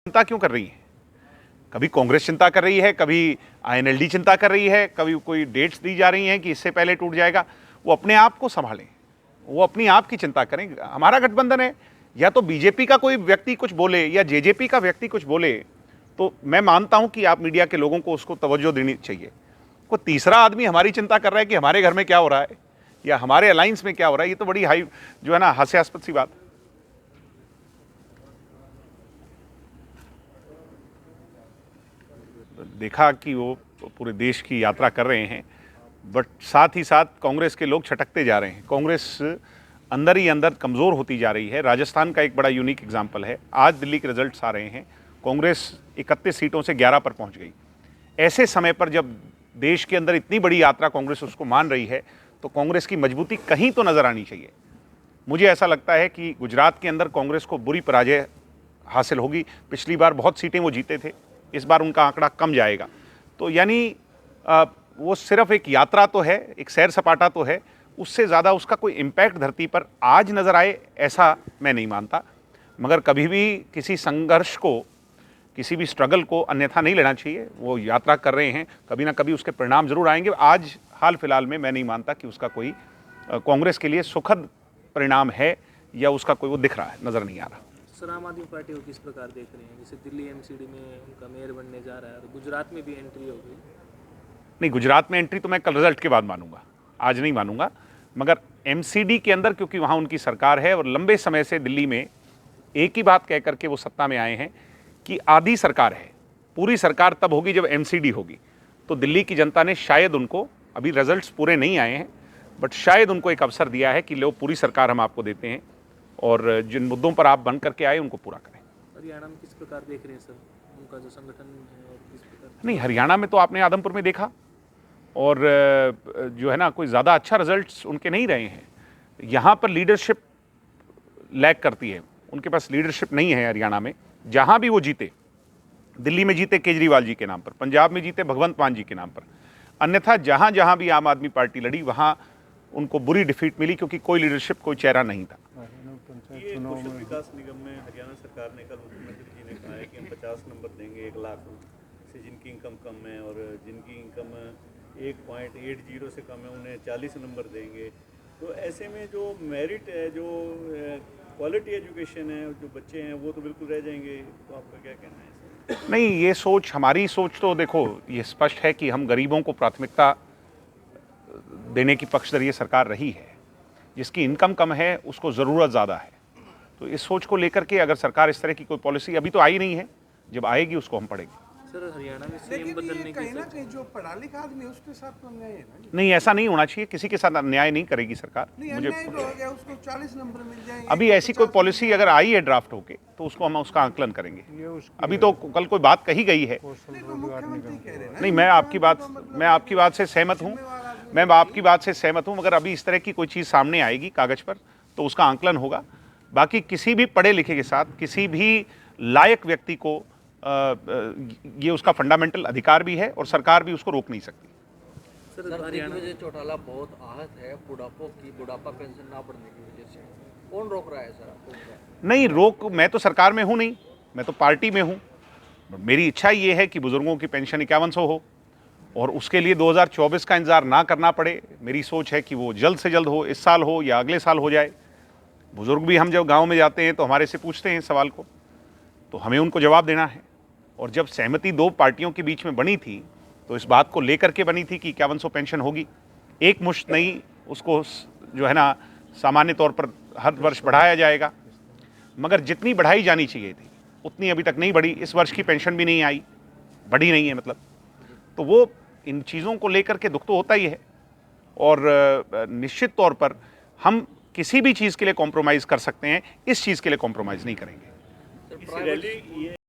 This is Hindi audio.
चिंता क्यों कर रही है? कभी कांग्रेस चिंता कर रही है, कभी आईएनएलडी चिंता कर रही है, कभी कोई डेट्स दी जा रही हैं कि इससे पहले टूट जाएगा। वो अपने आप को संभालें, वो अपनी आप की चिंता करें। हमारा गठबंधन है, या तो बीजेपी का कोई व्यक्ति कुछ बोले या जेजेपी का व्यक्ति कुछ बोले तो मैं मानता हूं कि आप मीडिया के लोगों को उसको तवज्जो देनी चाहिए। कोई तीसरा आदमी हमारी चिंता कर रहा है कि हमारे घर में क्या हो रहा है या हमारे अलायंस में क्या हो रहा है, ये तो बड़ी हाई जो है ना हास्यास्पद सी बात। देखा कि वो पूरे देश की यात्रा कर रहे हैं, बट साथ ही साथ कांग्रेस के लोग छटकते जा रहे हैं। कांग्रेस अंदर ही अंदर कमज़ोर होती जा रही है। राजस्थान का एक बड़ा यूनिक एग्जाम्पल है। आज दिल्ली के रिजल्ट्स आ रहे हैं, कांग्रेस 31 सीटों से 11 पर पहुंच गई। ऐसे समय पर जब देश के अंदर इतनी बड़ी यात्रा कांग्रेस उसको मान रही है, तो कांग्रेस की मजबूती कहीं तो नज़र आनी चाहिए। मुझे ऐसा लगता है कि गुजरात के अंदर कांग्रेस को बुरी पराजय हासिल होगी। पिछली बार बहुत सीटें वो जीते थे, इस बार उनका आंकड़ा कम जाएगा। तो यानी वो सिर्फ एक यात्रा तो है, एक सैर सपाटा तो है, उससे ज़्यादा उसका कोई इम्पैक्ट धरती पर आज नज़र आए ऐसा मैं नहीं मानता। मगर कभी भी किसी संघर्ष को, किसी भी स्ट्रगल को अन्यथा नहीं लेना चाहिए। वो यात्रा कर रहे हैं, कभी ना कभी उसके परिणाम जरूर आएंगे। आज हाल फिलहाल में मैं नहीं मानता कि उसका कोई कांग्रेस के लिए सुखद परिणाम है या उसका कोई वो दिख रहा है, नज़र नहीं आ रहा। सर, आम आदमी पार्टी को किस प्रकार देख रहे हैं? जैसे दिल्ली एमसीडी में उनका मेयर बनने जा रहा है और गुजरात में भी एंट्री हो गई। नहीं, गुजरात में एंट्री तो मैं कल रिजल्ट के बाद मानूंगा, आज नहीं मानूंगा। मगर एमसीडी के अंदर, क्योंकि वहाँ उनकी सरकार है और लंबे समय से दिल्ली में एक ही बात कह करके वो सत्ता में आए हैं कि आधी सरकार है, पूरी सरकार तब होगी जब एमसीडी होगी। तो दिल्ली की जनता ने शायद उनको, अभी रिजल्ट्स पूरे नहीं आए हैं, बट शायद उनको एक अवसर दिया है कि लो पूरी सरकार हम आपको देते हैं और जिन मुद्दों पर आप बन करके आए उनको पूरा करें। हरियाणा में किस प्रकार देख रहे हैं सर उनका जो संगठन है और किस प्रकार? नहीं, हरियाणा में तो आपने आदमपुर में देखा, और जो है ना कोई ज़्यादा अच्छा रिजल्ट्स उनके नहीं रहे हैं। यहाँ पर लीडरशिप लैग करती है, उनके पास लीडरशिप नहीं है हरियाणा में। जहाँ भी वो जीते, दिल्ली में जीते केजरीवाल जी के नाम पर, पंजाब में जीते भगवंत मान जी के नाम पर, अन्यथा जहाँ जहाँ भी आम आदमी पार्टी लड़ी वहाँ उनको बुरी डिफीट मिली, क्योंकि कोई लीडरशिप, कोई चेहरा नहीं था। ये कौशल विकास निगम में हरियाणा सरकार ने कल मुख्यमंत्री जी ने कहा है कि हम 50 नंबर देंगे 1 लाख से जिनकी इनकम कम है, और जिनकी इनकम 1.80 से कम है उन्हें 40 नंबर देंगे। तो ऐसे में जो मेरिट है, जो क्वालिटी एजुकेशन है, जो बच्चे हैं वो तो बिल्कुल रह जाएंगे। तो आपका क्या कहना है? नहीं, ये सोच, हमारी सोच तो देखो ये स्पष्ट है कि हम गरीबों को प्राथमिकता देने की पक्षधर ये सरकार रही है। जिसकी इनकम कम है उसको ज़रूरत ज़्यादा है। तो इस सोच को लेकर के अगर सरकार इस तरह की कोई पॉलिसी, अभी तो आई नहीं है, जब आएगी उसको हम पढ़ेंगे। सर, हरियाणा में सीएम बदलने की कहीं ना कहीं जो पढ़ा लिखा आदमी है उसके साथ तो अन्याय है ना। नहीं, ऐसा नहीं होना चाहिए, किसी के साथ अन्याय नहीं करेगी सरकार। नहीं, मुझे अन्याय तो हो गया, उसको 40 नंबर मिल जाएंगे। अभी ऐसी कोई पॉलिसी अगर आई है ड्राफ्ट होके तो उसको हम उसका आंकलन करेंगे। अभी तो कल कोई बात कही गई है। मुख्यमंत्री कह रहे हैं ना। नहीं, मैं आपकी बात से सहमत हूँ, मगर अभी इस तरह की कोई चीज़ सामने आएगी कागज पर तो उसका आंकलन होगा। बाकी किसी भी पढ़े लिखे के साथ, किसी भी लायक व्यक्ति को ये उसका फंडामेंटल अधिकार भी है और सरकार भी उसको रोक नहीं सकती। सर, हरियाणा में चौटाला बहुत आहत है बुढ़ापा पेंशन ना बढ़ने की वजह से, कौन रोक रहा है सर आपको? नहीं, मैं तो सरकार में हूँ नहीं, मैं तो पार्टी में हूँ। मेरी इच्छा ये है कि बुजुर्गों की पेंशन 5100 हो और उसके लिए 2024 का इंतजार ना करना पड़े। मेरी सोच है कि वो जल्द से जल्द हो, इस साल हो या अगले साल हो जाए। बुजुर्ग भी, हम जब गांव में जाते हैं तो हमारे से पूछते हैं सवाल को, तो हमें उनको जवाब देना है। और जब सहमति 2 पार्टियों के बीच में बनी थी तो इस बात को लेकर के बनी थी कि 5100 पेंशन होगी, एक मुश्त नहीं, उसको जो है ना सामान्य तौर पर हर वर्ष बढ़ाया जाएगा। मगर जितनी बढ़ाई जानी चाहिए थी उतनी अभी तक नहीं बढ़ी। इस वर्ष की पेंशन भी नहीं आई, बढ़ी नहीं है मतलब। तो वो इन चीज़ों को लेकर के दुख तो होता ही है, और निश्चित तौर पर हम किसी भी चीज़ के लिए कॉम्प्रोमाइज़ कर सकते हैं, इस चीज़ के लिए कॉम्प्रोमाइज़ नहीं करेंगे। इस रैली